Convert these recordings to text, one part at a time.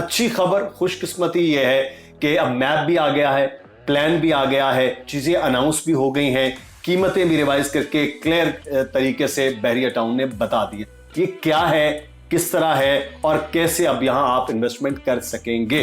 अच्छी खबर, खुशकिस्मती ये है कि अब मैप भी आ गया है, प्लान भी आ गया है, चीज़ें अनाउंस भी हो गई हैं, कीमतें भी रिवाइज करके क्लियर तरीके से बहरिया टाउन ने बता दी। ये क्या है, किस तरह है और कैसे अब यहां आप इन्वेस्टमेंट कर सकेंगे।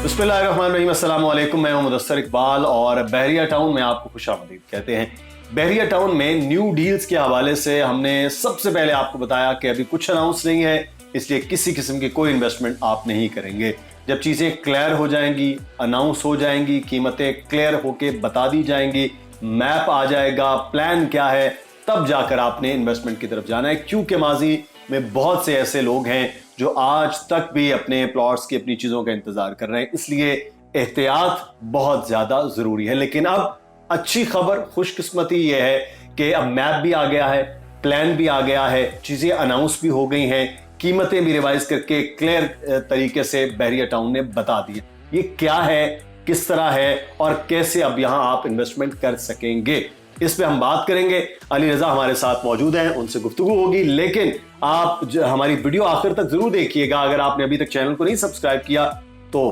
बिस्मिल्लाहिर्रहमानिर्रहीम, अस्सलाम वालेकुम। मैं हूं मुदस्सर इकबाल और बहरिया टाउन में आपको खुशामदीद कहते हैं। बहरिया टाउन में न्यू डील्स के हवाले से हमने सबसे पहले आपको बताया कि अभी कुछ अनाउंस नहीं है, इसलिए किसी किस्म की कोई इन्वेस्टमेंट आप नहीं करेंगे। जब चीज़ें क्लियर हो जाएंगी, अनाउंस हो जाएंगी, कीमतें क्लियर होके बता दी जाएंगी, मैप आ जाएगा, प्लान क्या है, तब जाकर आपने इन्वेस्टमेंट की तरफ जाना है। क्योंकि माजी में बहुत से ऐसे लोग हैं जो आज तक भी अपने प्लॉट्स की, अपनी चीज़ों का इंतज़ार कर रहे हैं, इसलिए एहतियात बहुत ज़्यादा ज़रूरी है। लेकिन अब अच्छी खबर, खुशकिस्मती ये है कि अब मैप भी आ gया है, प्लान भी आ गया है, चीज़ें अनाउंस भी हो गई हैं, कीमतें भी रिवाइज करके क्लियर तरीके से बहरिया टाउन ने बता दी। ये क्या है, किस तरह है और कैसे अब यहां आप इन्वेस्टमेंट कर सकेंगे, इस पे हम बात करेंगे। अली रजा हमारे साथ मौजूद हैं, उनसे गुफ्तगू होगी। लेकिन आप हमारी वीडियो आखिर तक जरूर देखिएगा। अगर आपने अभी तक चैनल को नहीं सब्सक्राइब किया तो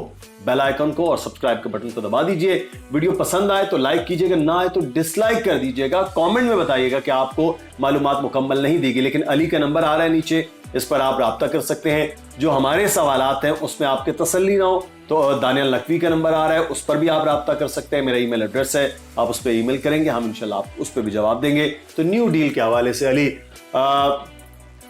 बेल आइकन को और सब्सक्राइब के बटन को दबा दीजिए। वीडियो पसंद आए तो लाइक कीजिएगा, ना आए तो डिसलाइक कर दीजिएगा। कमेंट में बताइएगा कि आपको मालूमात मुकम्मल नहीं दी गई। लेकिन अली का नंबर आ रहा है नीचे, इस पर आप राब्ता कर सकते हैं। जो हमारे सवालात हैं उसमें आपके तसल्ली ना हो तो दानियल नकवी का नंबर आ रहा है, उस पर भी आप राब्ता कर सकते हैं। मेरा ईमेल एड्रेस है, आप उस पर ईमेल करेंगे, हम इंशाल्लाह आप उस पर भी जवाब देंगे। तो न्यू डील के हवाले से अली,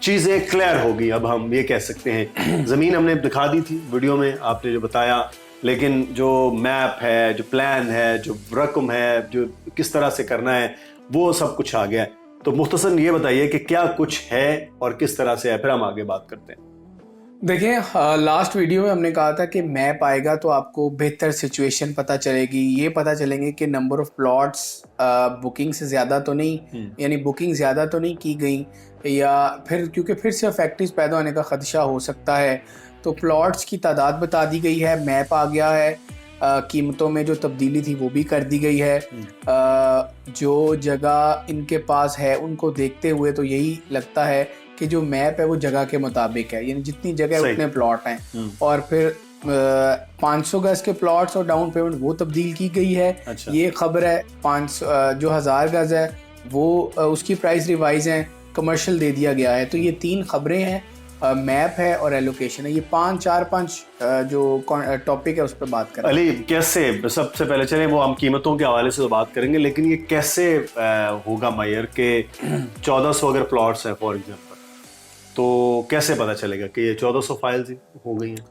चीज़ें क्लियर होगी, अब हम ये कह सकते हैं। ज़मीन हमने दिखा दी थी वीडियो में, आपने जो बताया, लेकिन जो मैप है, जो प्लान है, जो रकम है, जो किस तरह से करना है, वो सब कुछ आ गया है। तो मुख्तसर ये बताइए कि क्या कुछ है और किस तरह से है, फिर हम आगे बात करते हैं। देखिए, लास्ट वीडियो में हमने कहा था कि मैप आएगा तो आपको बेहतर सिचुएशन पता चलेगी, ये पता चलेंगे कि नंबर ऑफ प्लॉट्स बुकिंग से ज़्यादा तो नहीं, यानी बुकिंग ज़्यादा तो नहीं की गई, या फिर क्योंकि फिर से फैक्ट्रीज पैदा होने का ख़दशा हो सकता है, तो प्लॉट्स की तादाद बता दी गई है, मैप आ गया है, कीमतों में जो तब्दीली थी वो भी कर दी गई है। जो जगह इनके पास है उनको देखते हुए तो यही लगता है कि जो मैप है वो जगह के मुताबिक है, यानी जितनी जगह है उतने प्लॉट हैं। और फिर 500 गज के प्लॉट्स और डाउन पेमेंट वो तब्दील की गई है। अच्छा। ये खबर है। 500 जो 1000 गज है वो उसकी प्राइस रिवाइज है, कमर्शियल दे दिया गया है। तो ये 3 खबरें हैं, मैप है और एलोकेशन है। ये 5 जो टॉपिक है उस पर बात करें। अली, कैसे, सबसे पहले चले वो हम कीमतों के हवाले से तो बात करेंगे, लेकिन ये कैसे होगा मायर के 1400 अगर प्लॉट्स हैं फॉर एग्जाम्पल, तो कैसे पता चलेगा कि ये 1400 फाइल्स हो गई हैं?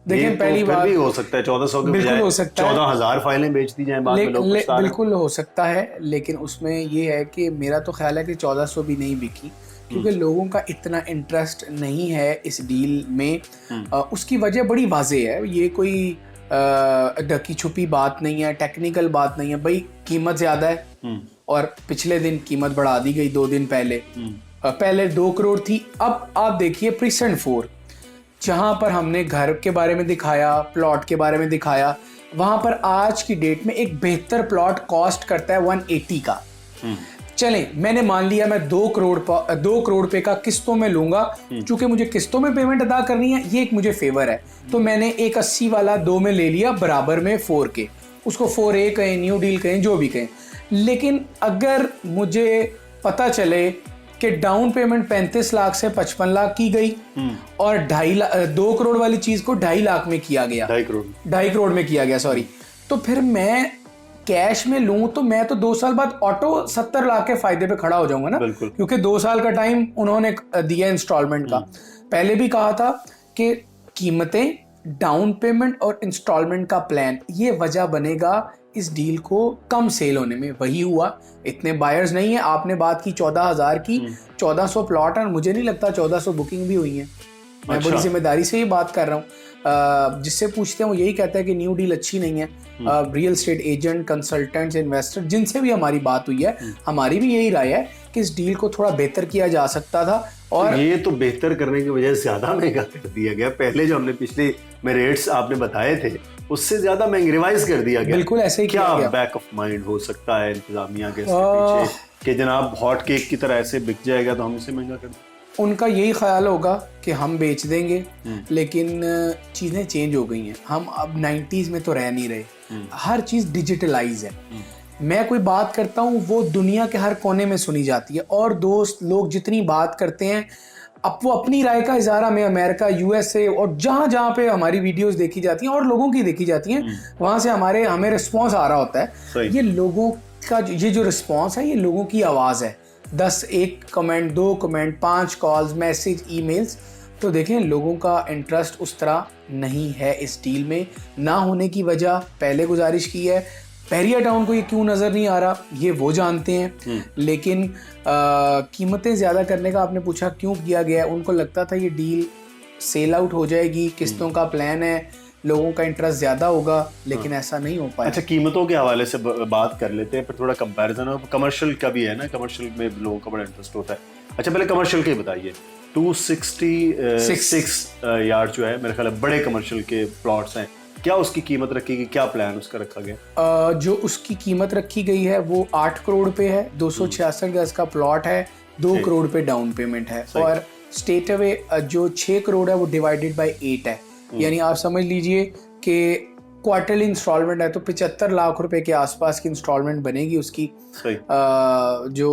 देखिए, पहली बात भी हो सकता है 1400 के बजाय 14,000 फाइलें बेच दी जाएं बाद में, लोग बिल्कुल हो सकता है। लेकिन उसमें ये है कि मेरा तो ख्याल है कि 1400 भी नहीं बिकी, क्योंकि लोगों का इतना इंटरेस्ट नहीं है इस डील में। उसकी वजह बड़ी वाज़ेह है, ये कोई ढकी छुपी बात नहीं है, टेक्निकल बात नहीं है। भाई, कीमत ज़्यादा है और पिछले दिन कीमत बढ़ा दी गई 2 दिन पहले। पहले 2 करोड़ थी, अब आप देखिए प्रीसेंट 4, जहां पर हमने घर के बारे में दिखाया, प्लॉट के बारे में दिखाया, वहां पर आज की डेट में एक बेहतर प्लॉट कॉस्ट करता है 180 का। चलें, मैंने मान लिया मैं 2 करोड़ रुपए का किस्तों में लूंगा, चूंकि मुझे किस्तों में पेमेंट अदा करनी है, ये एक मुझे फेवर है। तो मैंने एक 80 वाला 2 में ले लिया, बराबर में 4 के, उसको 4A कहें, न्यू डील कहें, जो भी कहें। लेकिन अगर मुझे पता चले कि डाउन पेमेंट 35 लाख से 55 लाख की गई और 2 करोड़ वाली चीज को 2.5 लाख में किया गया, 2.5 करोड़ में किया गया, सॉरी, तो फिर मैं कैश में लूं तो मैं तो 2 साल बाद ऑटो 70 लाख के फायदे पे खड़ा हो जाऊंगा ना, क्योंकि 2 साल का टाइम उन्होंने दिया इंस्टॉलमेंट का। पहले भी कहा था कि कीमतें, डाउन पेमेंट और इंस्टॉलमेंट का प्लान, ये वजह बनेगा इस डील को कम सेल होने में। वही हुआ, इतने बायर्स नहीं है। आपने बात की 14,000 की, 1400 प्लॉट है, मुझे नहीं लगता 1400 बुकिंग भी हुई है। मैं बड़ी जिम्मेदारी से ही बात कर रहा हूँ। जिससे पूछते हैं वो यही कहता है कि न्यू डील अच्छी नहीं है। Real estate agent, consultants, investor जिनसे भी हमारी बात हुई है, हमारी भी यही राय है कि इस डील को थोड़ा बेहतर किया जा सकता था। और ये तो बेहतर करने की वजह से ज्यादा महंगा कर दिया गया। पहले जो हमने पिछले में रेट्स आपने बताए थे उससे ज्यादा महंगी रिवाइज कर दिया गया। बिल्कुल ऐसे ही क्या किया गया। बैक ऑफ माइंड हो सकता है इंतजामिया के इसके पीछे कि जनाब हॉट केक की तरह ऐसे बिक जाएगा तो हम इसे महंगा कर दें? उनका यही ख्याल होगा कि हम बेच देंगे, लेकिन चीज़ें चेंज हो गई हैं। हम अब 90s में तो रह नहीं रहे, हर चीज़ डिजिटलाइज है। मैं कोई बात करता हूँ वो दुनिया के हर कोने में सुनी जाती है, और दोस्त लोग जितनी बात करते हैं अब वो अपनी राय का इजारा में अमेरिका, यूएसए और जहाँ जहाँ पे हमारी वीडियोस देखी जाती हैं और लोगों की देखी जाती हैं, वहाँ से हमें रिस्पॉन्स आ रहा होता है। ये लोगों का ये जो रिस्पॉन्स है, ये लोगों की आवाज़ है। 10 1 comment, 2 comment, 5 calls, message, emails. तो देखें, लोगों का इंटरेस्ट उस तरह नहीं है इस डील में। ना होने की वजह पहले गुजारिश की है, बहरिया टाउन को ये क्यों नज़र नहीं आ रहा ये वो जानते हैं, लेकिन कीमतें ज़्यादा करने का आपने पूछा क्यों किया गया। उनको लगता था ये डील सेल आउट हो जाएगी, किस्तों का प्लान है, लोगों का इंटरेस्ट ज़्यादा होगा, लेकिन ऐसा नहीं हो पाया। अच्छा, कीमतों के हवाले से बात कर लेते हैं, पर थोड़ा कंपैरिजन हो। कमर्शियल का भी है ना, कमर्शियल में लोगों का बड़ा इंटरेस्ट होता है। अच्छा, पहले कमर्शियल के बताइए। 266 यार्ड जो है, मेरे ख्याल है बड़े कमर्शियल के प्लॉट्स हैं, क्या उसकी कीमत रखी गई, क्या प्लान उसका रखा गया? जो उसकी कीमत रखी गई है वो 8 करोड़ पे है। 266 गज का प्लॉट है, 2 करोड़ पे डाउन पेमेंट है, और स्टेट अवे जो 6 करोड़ है वो डिवाइडेड बाय 8 है। यानी आप समझ लीजिए कि क्वार्टरली इंस्टॉलमेंट है, तो 75 लाख रुपए के आसपास की इंस्टॉलमेंट बनेगी उसकी। जो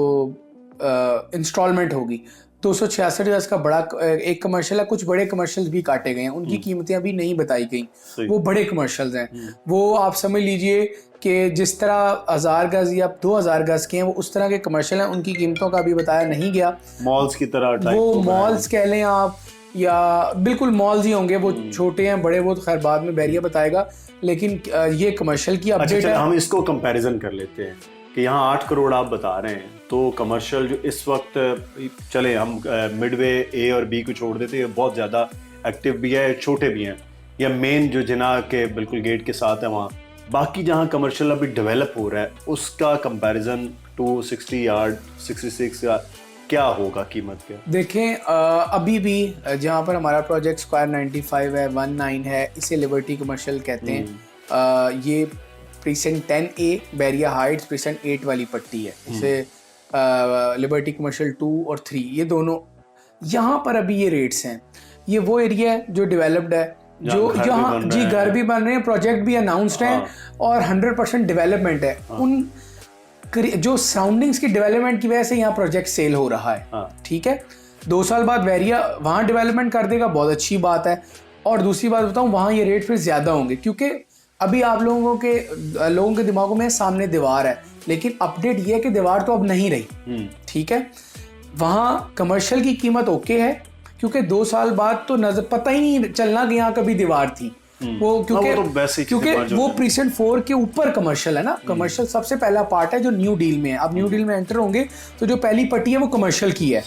इंस्टॉलमेंट होगी 266 गज का बड़ा एक कमर्शियल है। कुछ बड़े कमर्शियल भी काटे गए हैं, उनकी कीमतें अभी नहीं बताई गई, वो बड़े कमर्शियल्स हैं। वो आप समझ लीजिए कि जिस तरह 1000 गज या 2000 गज के हैं वो उस तरह के कमर्शियल हैं, उनकी कीमतों का अभी बताया नहीं गया। मॉल्स की तरह वो मॉल्स कह लें आप, या बिल्कुल मॉल्स ही होंगे, वो छोटे हैं बड़े वो तो खैर बाद में बहरिया बताएगा, लेकिन ये कमर्शियल की अपडेट है। हम इसको कंपैरिजन कर लेते हैं कि यहाँ 8 करोड़ आप बता रहे हैं, तो कमर्शियल जो इस वक्त, चले हम मिडवे ए और बी को छोड़ देते हैं, बहुत ज़्यादा एक्टिव भी है, छोटे भी हैं, या मेन जो जिना के बिल्कुल गेट के साथ है वहाँ, बाकी जहाँ कमर्शियल अभी डेवलप हो रहा है उसका कंपैरिजन 260 यार्ड 66 का क्या होगा कीमत क्या? देखें, अभी भी जहाँ पर हमारा प्रोजेक्ट स्क्वायर 95 है, 19 है, इसे लिबर्टी कमर्शियल कहते हैं। ये precinct 10A Bairiya Heights precinct 8 वाली पट्टी है, इसे लिबर्टी कमर्शियल 2 और 3 ये दोनों, यहाँ पर अभी ये रेट्स हैं। ये वो एरिया है जो डेवलप्ड है, जो यहाँ जी घर भी बन रहे हैं, प्रोजेक्ट भी अनाउंस्ड हैं, और 100% डेवलपमेंट है। उन जो सराउंडिंग्स की डेवलपमेंट की वजह से यहाँ प्रोजेक्ट सेल हो रहा है। ठीक है, 2 साल बाद बैरिया वहाँ डेवलपमेंट कर देगा, बहुत अच्छी बात है। और दूसरी बात बताऊँ, वहाँ ये रेट फिर ज़्यादा होंगे, क्योंकि अभी आप लोगों के दिमागों में सामने दीवार है, लेकिन अपडेट ये है कि दीवार तो अब नहीं रही। ठीक है, वहाँ कमर्शियल की कीमत ओके है, क्योंकि 2 साल बाद तो नजर पता ही नहीं चलना कि यहाँ कभी दीवार थी। वो क्योंकि वो प्रीसेंट 4 के ऊपर कमर्शियल है ना। कमर्शियल सबसे पहला पार्ट है जो न्यू डील में है। अब न्यू डील में एंटर होंगे तो जो पहली पट्टी है वो कमर्शियल की है।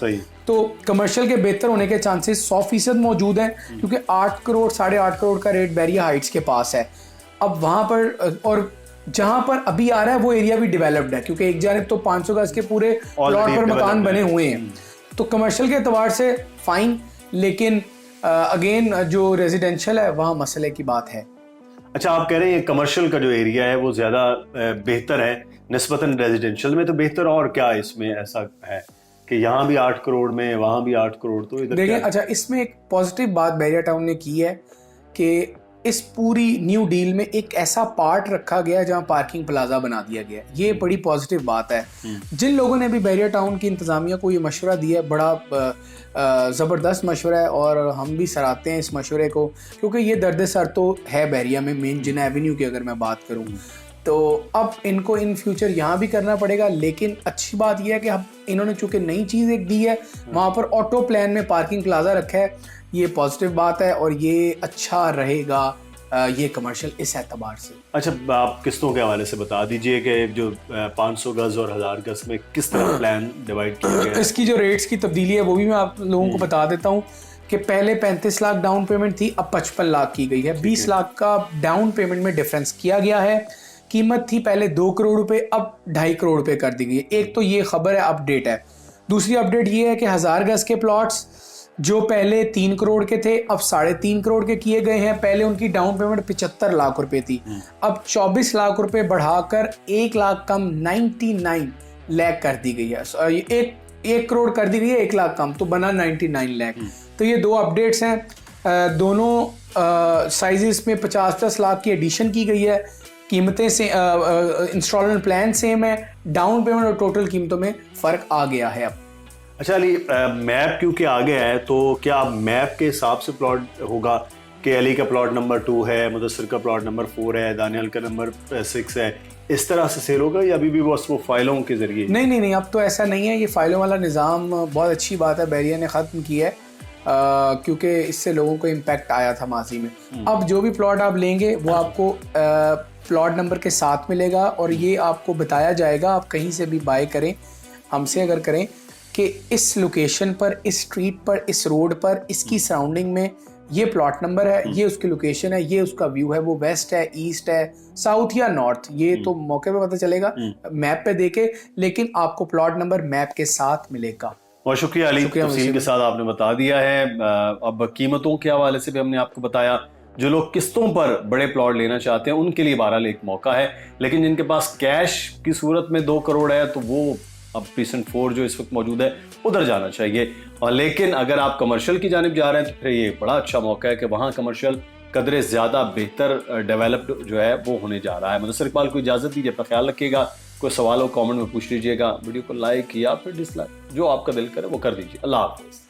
तो कमर्शियल के बेहतर होने के चांसेस 100% मौजूद हैं, क्योंकि 8 करोड़ 8.5 करोड़ का रेट बैरिया हाइट्स के पास है। अब वहाँ पर, और जहाँ पर अभी आ रहा है वो एरिया भी डेवलप्ड है, क्योंकि एक जानिब तो 500 गज के पूरे प्लॉट पर मकान बने हुए हैं। तो कमर्शियल के एतबार से फाइन, लेकिन अगेन जो रेजिडेंशियल है वहाँ मसले की बात है। अच्छा, आप कह रहे हैं कमर्शियल का जो एरिया है वो ज़्यादा बेहतर है निस्बतन रेजिडेंशियल में, तो बेहतर और क्या इसमें ऐसा है कि यहाँ भी 8 करोड़ में, वहाँ भी 8 करोड़, तो इधर देखिए, अच्छा इसमें एक पॉजिटिव बात बैरिया टाउन ने की है कि इस पूरी न्यू डील में एक ऐसा पार्ट रखा गया जहाँ पार्किंग प्लाजा बना दिया गया। ये बड़ी पॉजिटिव बात है। जिन लोगों ने भी बैरिया टाउन की इंतज़ामिया को ये मशवरा दिया है, बड़ा ज़बरदस्त मशवरा है, और हम भी सराहते हैं इस मशवरे को, क्योंकि ये दर्द सर तो है बैरिया में। मेन जिना एवेन्यू की अगर मैं बात करूँ तो अब इनको इन फ्यूचर यहाँ भी करना पड़ेगा, लेकिन अच्छी बात यह है कि अब इन्होंने चूँकि नई चीज़ एक दी है, वहाँ पर ऑटो प्लान में पार्किंग प्लाजा रखा है। ये पॉजिटिव बात है और ये अच्छा रहेगा ये कमर्शियल इस एतबार से। अच्छा, आप किस्तों के हवाले से बता दीजिए कि जो 500 गज और 1000 गज में किस तरह प्लान डिवाइड किया गया है? इसकी जो रेट्स की तब्दीली है वो भी मैं आप लोगों को बता देता हूँ कि पहले 35 लाख डाउन पेमेंट थी, अब 55 लाख की गई है। 20 लाख का डाउन पेमेंट में डिफरेंस किया गया है। कीमत थी पहले 2 करोड़ रुपए, अब 2.5 करोड़ रुपए कर दी गई। एक तो ये खबर है, अपडेट है। दूसरी अपडेट ये है कि 1000 गज के प्लॉट्स जो पहले 3 करोड़ के थे अब 3.5 करोड़ के किए गए हैं। पहले उनकी डाउन पेमेंट 75 लाख रुपए थी, अब 24 लाख रुपए बढ़ाकर 1 लाख कम 99 लाख कर दी गई है। एक करोड़ कर दी गई है, 1 लाख कम तो बना 99 लाख। तो ये 2 अपडेट्स हैं। दोनों साइजेस में 50-10 लाख की एडिशन की गई है। कीमतें से इंस्टॉलमेंट प्लान सेम है, डाउन पेमेंट और टोटल कीमतों में फ़र्क आ गया है अब। अच्छा अली, मैप क्योंकि आ गया है तो क्या मैप के हिसाब से प्लॉट होगा कि अली का प्लॉट नंबर 2 है, मुदस्सिर का प्लॉट नंबर 4 है, दानियल का नंबर 6 है, इस तरह से सेल होगा या अभी भी बस वो फाइलों के जरिए? नहीं, अब तो ऐसा नहीं है। ये फाइलों वाला निज़ाम बहुत अच्छी बात है बहरिया ने ख़त्म किया है, क्योंकि इससे लोगों को इम्पैक्ट आया था माजी में। अब जो भी प्लॉट आप लेंगे वो आपको प्लॉट नंबर के साथ मिलेगा और ये आपको बताया जाएगा, आप कहीं से भी बाय करें, हमसे अगर करें कि इस लोकेशन पर, इस स्ट्रीट पर, इस रोड पर, इसकी सराउंडिंग में ये प्लॉट नंबर है, ये उसकी लोकेशन है, ये उसका व्यू है, वो वेस्ट है, ईस्ट है, साउथ या नॉर्थ, ये तो मौके पे पता चलेगा मैप पे देके, लेकिन आपको प्लॉट नंबर मैप के साथ मिलेगा। और शुक्रिया अली, तफसील के साथ आपने बता दिया है। अब कीमतों के हवाले से भी हमने आपको बताया। जो लोग किस्तों पर बड़े प्लॉट लेना चाहते हैं उनके लिए बहरहाल एक मौका है, लेकिन जिनके पास कैश की सूरत में 2 करोड़ है तो वो अब प्रीसेंट 4 जो इस वक्त मौजूद है उधर जाना चाहिए। और लेकिन अगर आप कमर्शियल की जानिब जा रहे हैं तो फिर ये बड़ा अच्छा मौका है कि वहाँ कमर्शियल कदरे ज़्यादा बेहतर डेवलप्ड जो है वो होने जा रहा है। मुदस्सिर इकबाल को इजाज़त दीजिए, अपना ख्याल रखिएगा। कोई सवाल हो कमेंट में पूछ लीजिएगा, वीडियो को लाइक या फिर डिसलाइक जो आपका दिल करे वो कर दीजिए। अल्लाह हाफ़िज़।